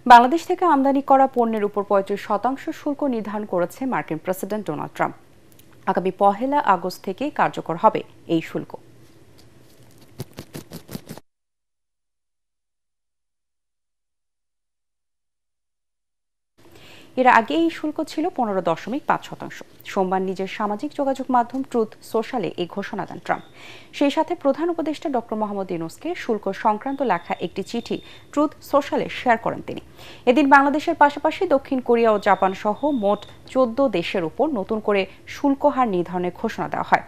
বাংলাদেশ থেকে আমদানি করা পণ্যের উপর ৩৫% শুল্ক নির্ধারণ করেছে মার্কিন প্রেসিডেন্ট ডোনাল্ড ট্রাম্প। আগামী ১ আগস্ট থেকে কার্যকর হবে এই শুল্ক। এর আগে এই শুল্ক ছিল ১৫.৫%। সোমবার নিজের সামাজিক যোগাযোগ মাধ্যম ট্রুথ সোশ্যালে এই ঘোষণা দেন ট্রাম্প। সেই সাথে প্রধান উপদেষ্টা ডক্টর মোহাম্মদ ইউনূসকে শুল্ক সংক্রান্ত লেখা একটি চিঠি ট্রুথ সোশ্যালে শেয়ার করেন তিনি। এদিন বাংলাদেশের পাশাপাশি দক্ষিণ কোরিয়া ও জাপান সহ মোট ১৪ দেশের উপর নতুন করে শুল্ক হার নির্ধারণের ঘোষণা দেওয়া হয়।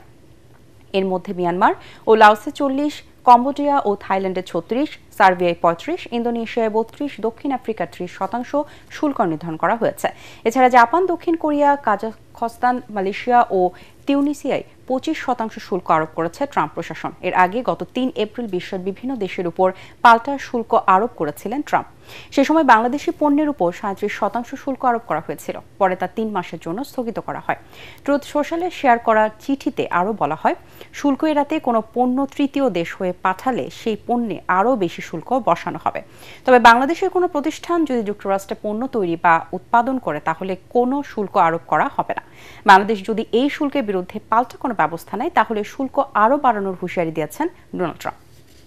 এর মধ্যে মিয়ানমার ও লাওসে ৪০, কম্বোডিয়া ও থাইল্যান্ডে ৩৬, সার্বিয়ায় ৩৫, ইন্দোনেশিয়ায় ৩২, দক্ষিণ আফ্রিকার ৩০% শুল্ক নির্ধারণ করা হয়েছে। এছাড়া জাপান, দক্ষিণ কোরিয়া, কাজাখস্তান, মালয়েশিয়া ও তিউনিসিয়ায় ২৫% শুল্ক আরোপ করেছে ট্রাম্প প্রশাসন। এর আগে গত ৩ এপ্রিল বিশ্বের বিভিন্ন দেশের উপর পাল্টা শুল্ক আরোপ করেছিলেন ট্রাম্প। সে সময় বাংলাদেশি পণ্যের উপর ৩৭% শুল্ক আরোপ করা হয়েছিল। পরে তা ৩ মাসের জন্য স্থগিত করা হয়। ট্রুথ সোশ্যালে শেয়ার করা চিঠিতে আরও বলা হয়, শুল্ক এড়াতে কোনো পণ্য তৃতীয় দেশ হয়ে পাঠালে সেই পণ্যে আরও বেশি শুল্ক বসানো হবে। তবে বাংলাদেশের কোনো প্রতিষ্ঠান যদি যুক্তরাষ্ট্রে পণ্য তৈরি বা উৎপাদন করে তাহলে কোনো শুল্ক আরোপ করা হবে না। বাংলাদেশ যদি এই শুল্কের বিরুদ্ধে পাল্টা কোনো ব্যবস্থা নেয় তাহলে শুল্ক আরও বাড়ানোর হুঁশিয়ারি দিয়েছেন ডোনাল্ড ট্রাম্প।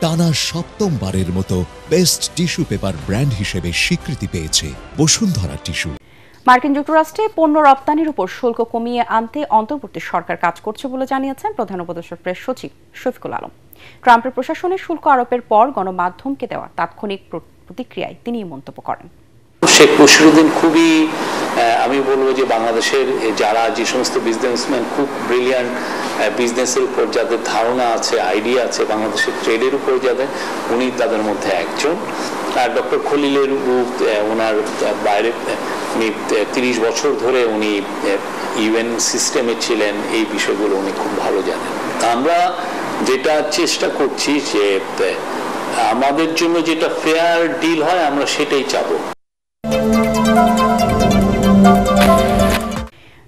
টানা সপ্তমবারের মতো বেস্ট টিস্যু পেপার ব্র্যান্ড হিসেবে স্বীকৃতি পেয়েছে বসুন্ধরা টিস্যু। মার্কিন যুক্তরাষ্ট্রে পণ্য রপ্তানির উপর শুল্ক কমিয়ে আনতে অন্তর্বর্তী সরকার কাজ করছে বলে জানিয়েছেন প্রধান উপদেষ্টার প্রেস সচিব শফিকুল আলম। ট্রাম্পের প্রশাসনের শুল্ক আরোপের পর গণমাধ্যমকে দেওয়া তাৎক্ষণিক প্রতিক্রিয়ায় তিনি মন্তব্য করেন। শেখ মুশিরুদ্দিন খুবই, আমি বলবো যে বাংলাদেশের যারা যে সমস্ত বিজনেসম্যান খুব ব্রিলিয়ান্ট, বিজনেসের উপর যাদের ধারণা আছে, আইডিয়া আছে, বাংলাদেশের ট্রেডের উপর যাদের, উনি তাদের মধ্যে একজন। আর ডক্টর খলিলের ওনার বাইরে উনি ৩০ বছর ধরে উনি ইউএন সিস্টেমে ছিলেন, এই বিষয়গুলো উনি খুব ভালো জানেন। আমরা যেটা চেষ্টা করছি যে আমাদের জন্য যেটা ফেয়ার ডিল হয় আমরা সেটাই চাবো।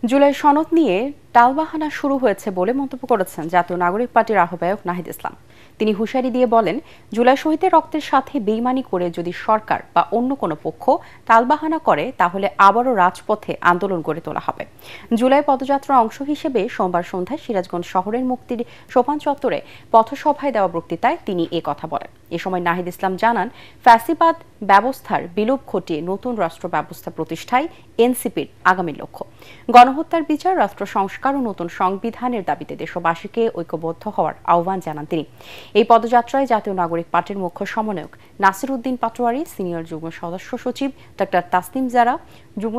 জুলাই সনদ নিয়ে টালবাহানা শুরু হয়েছে বলে মন্তব্য করেছেন জাতীয় নাগরিক পার্টির আহ্বায়ক নাহিদ ইসলাম। তিনি হুঁশিয়ারি দিয়ে বলেন, জুলাই শহীদের রক্তের সাথে বেইমানি করে যদি সরকার বা অন্য কোনো পক্ষ টালবাহানা করে তাহলে আবারও রাজপথে আন্দোলন গড়ে তোলা হবে। জুলাই পদযাত্রার অংশ হিসেবে সোমবার সন্ধ্যায় সিরাজগঞ্জ শহরের মুক্তির সোপান চত্বরে পথসভায় দেওয়া বক্তৃতায় তিনি এ কথা বলেন। এ সময় নাহিদ ইসলাম জানান, ফ্যাসিবাদ ব্যবস্থার বিলোপ ঘটিয়ে নতুন রাষ্ট্র ব্যবস্থা প্রতিষ্ঠায় এনসিপির আগামী লক্ষ্য। গণহত্যার বিচার, রাষ্ট্র সংস্কার ও নতুন সংবিধানের দাবিতে দেশবাসীকে ঐক্যবদ্ধ হওয়ার আহ্বান জানান তিনি। এই পদযাত্রায় জাতীয় নাগরিক পার্টির মুখ্য সমন্বয়ক নাসির উদ্দিন পাটোয়ারি, সিনিয়র যুগ্ম সদস্য সচিব ডক্টর তাসনিম জারা, যুগ্ম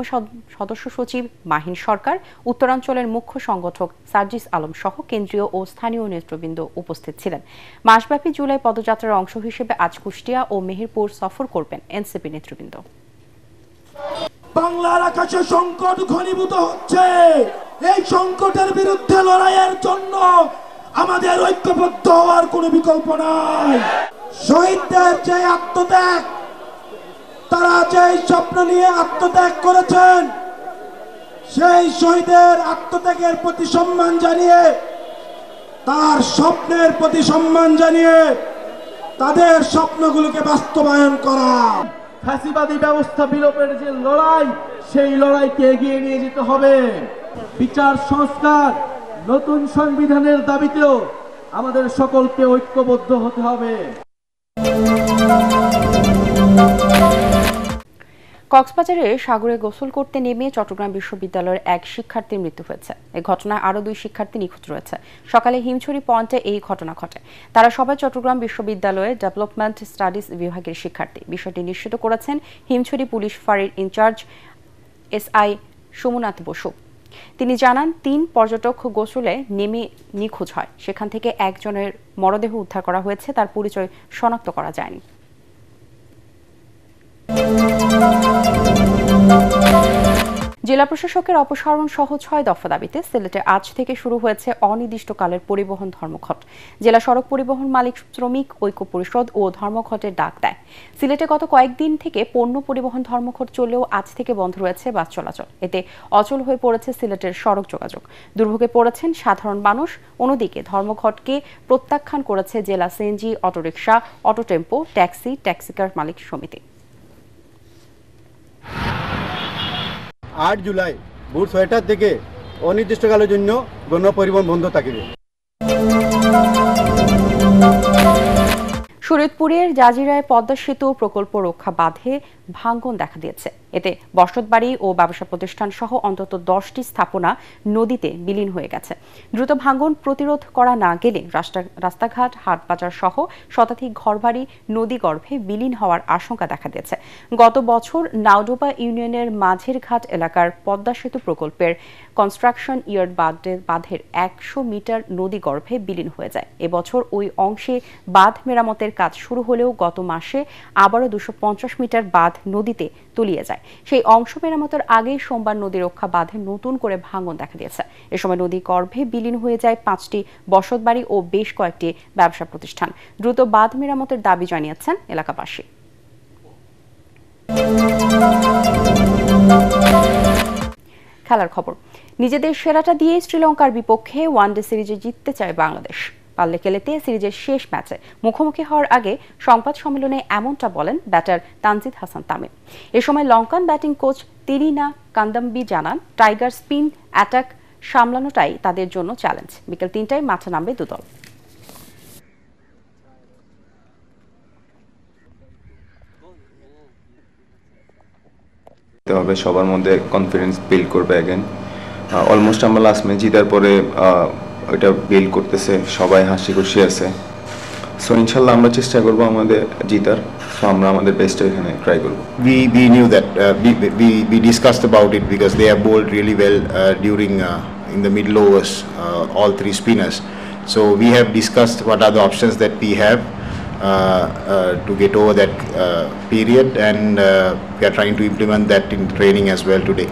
সদস্য সচিব মাহিন সরকার, উত্তরাঞ্চলের মুখ্য সংগঠক সার্জিস আলম সহ কেন্দ্রীয় ও স্থানীয় নেতৃবৃন্দ উপস্থিত ছিলেন। মাসব্যাপী জুলাই পদযাত্রার অংশ হিসেবে আজ কুষ্টিয়া ও মেহেরপুর সফর করবেন এনসিপি নেতৃবৃন্দ। বাংলার আকাশে সংকট ঘনীভূত হচ্ছে। এই সংকটের বিরুদ্ধে লড়াইয়ের জন্য আমাদের ঐক্যবদ্ধ হওয়ার কোনো বিকল্প নাই। শহীদদের যে আত্মত্যাগ, তারা যে স্বপ্ন নিয়ে আত্মত্যাগ করেছেন, সেই শহীদের আত্মত্যাগের প্রতি সম্মান জানিয়ে, তার স্বপ্নের প্রতি সম্মান জানিয়ে তাদের স্বপ্নগুলোকে বাস্তবায়ন করা। ফ্যাসিবাদী ব্যবস্থা বিলোপের যে লড়াই, সেই লড়াইকে এগিয়ে নিয়ে যেতে হবে। বিচার সংস্কার, নতুন সংবিধানের দাবিতেও আমাদের সকলকে ঐক্যবদ্ধ হতে হবে। কক্সবাজারে সাগরে গোসল করতে নেমে চট্টগ্রাম বিশ্ববিদ্যালয়ের এক শিক্ষার্থীর মৃত্যু হয়েছে। এই ঘটনায় আরও 2 শিক্ষার্থী নিখোঁজ রয়েছে। সকালে হিমছড়ি পয়েন্টে এই ঘটনা ঘটে। তারা সবাই চট্টগ্রাম বিশ্ববিদ্যালয়ের ডেভেলপমেন্ট স্টাডিজ বিভাগের শিক্ষার্থী। বিষয়টি নিশ্চিত করেছেন হিমছড়ি পুলিশ ফাঁড়ির ইনচার্জ SI সুমনাথ বসু। তিনি জানান, 3 পর্যটক গোসলে নেমে নিখোঁজ হয়। সেখান থেকে একজনের মরদেহ উদ্ধার করা হয়েছে, তার পরিচয় শনাক্ত করা যায়নি। জেলা প্রশাসকের অপসারণ সহ 6 দফা দাবিতে সিলেটে আজ থেকে শুরু হয়েছে অনির্দিষ্টকালের পরিবহন ধর্মঘট। জেলা সড়ক পরিবহন মালিক শ্রমিক ঐক্য পরিষদ ও ধর্মঘটের ডাক দেয়। সিলেটে গত কয়েকদিন থেকে পণ্য পরিবহন ধর্মঘট চললেও আজ থেকে বন্ধ রয়েছে বাস চলাচল। এতে অচল হয়ে পড়েছে সিলেটের সড়ক যোগাযোগ। দুর্ভোগে পড়েছেন সাধারণ মানুষ। অন্যদিকে ধর্মঘটকে প্রত্যাখ্যান করেছে জেলা CNG, auto rickshaw, auto tempo, taxi car মালিক সমিতি। 8 জুলাই ভোর 6টা থেকে অনির্দিষ্টকালের জন্য গণপরিবহন বন্ধ থাকবে। শরীয়তপুরের জাজিরায় পদ্মা সেতু প্রকল্প রক্ষা বাঁধে ভাঙন দেখা দিয়েছে। এতে বসতবাড়ি ও ব্যবসা প্রতিষ্ঠান সহ অন্তত 10টি স্থাপনা নদীতে বিলীন হয়ে গেছে। দ্রুত ভাঙন প্রতিরোধ করা না গেলে রাস্তাঘাট, হাটবাজার সহ শতাধিক ঘরবাড়ি নদীগর্ভে বিলীন হওয়ার আশঙ্কা দেখা দিয়েছে। গত বছর নাওডোবা ইউনিয়নের মাঝের ঘাট এলাকার পদ্মা সেতু প্রকল্পের কনস্ট্রাকশন ইয়ার্ড বাঁধের 100 মিটার নদীগর্ভে বিলীন হয়ে যায়। এবছর ওই অংশে বাঁধ মেরামতের কাজ শুরু হলেও গত মাসে আবারও 250 মিটার বাঁধ নদীতে তলিয়ে যায়। সেই অংশ মেরামতের আগেই সোমবার নদী রক্ষা বাঁধে নতুন করে ভাঙন দেখা দিয়েছে। এ সময় নদী গর্ভে বিলীন হয়ে যায় 5টি বসতবাড়ি ও বেশ কয়েকটি ব্যবসা প্রতিষ্ঠান। দ্রুত বাঁধ মেরামতের দাবি জানিয়েছেন এলাকাবাসী। খেলার খবর, নিজেদের সেরাটা দিয়ে শ্রীলঙ্কার বিপক্ষে ওয়ানডে সিরিজে জিততে চায় বাংলাদেশ। পাল্লে খেলেতে সিরিজের শেষ ম্যাচে মুখোমুখি হওয়ার আগে সংবাদ সম্মেলনে এমনটা বলেন ব্যাটার তানজিদ হাসান তামিম। এ সময় লঙ্কান ব্যাটিং কোচ তিরিনা কান্দাম্বি জানান, টাইগার স্পিন অ্যাটাক সামলানোটাই তাদের জন্য চ্যালেঞ্জ। বিকেল 3টায় মাঠে নামবে দুদল। হবে সবার মধ্যে কনফিডেন্স বিল্ড করবে অ্যাগেন। অলমোস্ট আমরা লাস্ট ম্যাচ জিতার পরে ওইটা বিল্ড করতেছে, সবাই হাসি খুশি আছে। সো ইনশাল্লাহ আমরা চেষ্টা করবো আমাদের জিতার। সো আমরা আমাদের বেস্টটা এখানে ট্রাই করবো। We knew that we discussed about it because they have bowled really well during in the middle overs, all three spinners. So we have discussed what are the options that we have to get over that period, and we are trying to implement that in training as well today.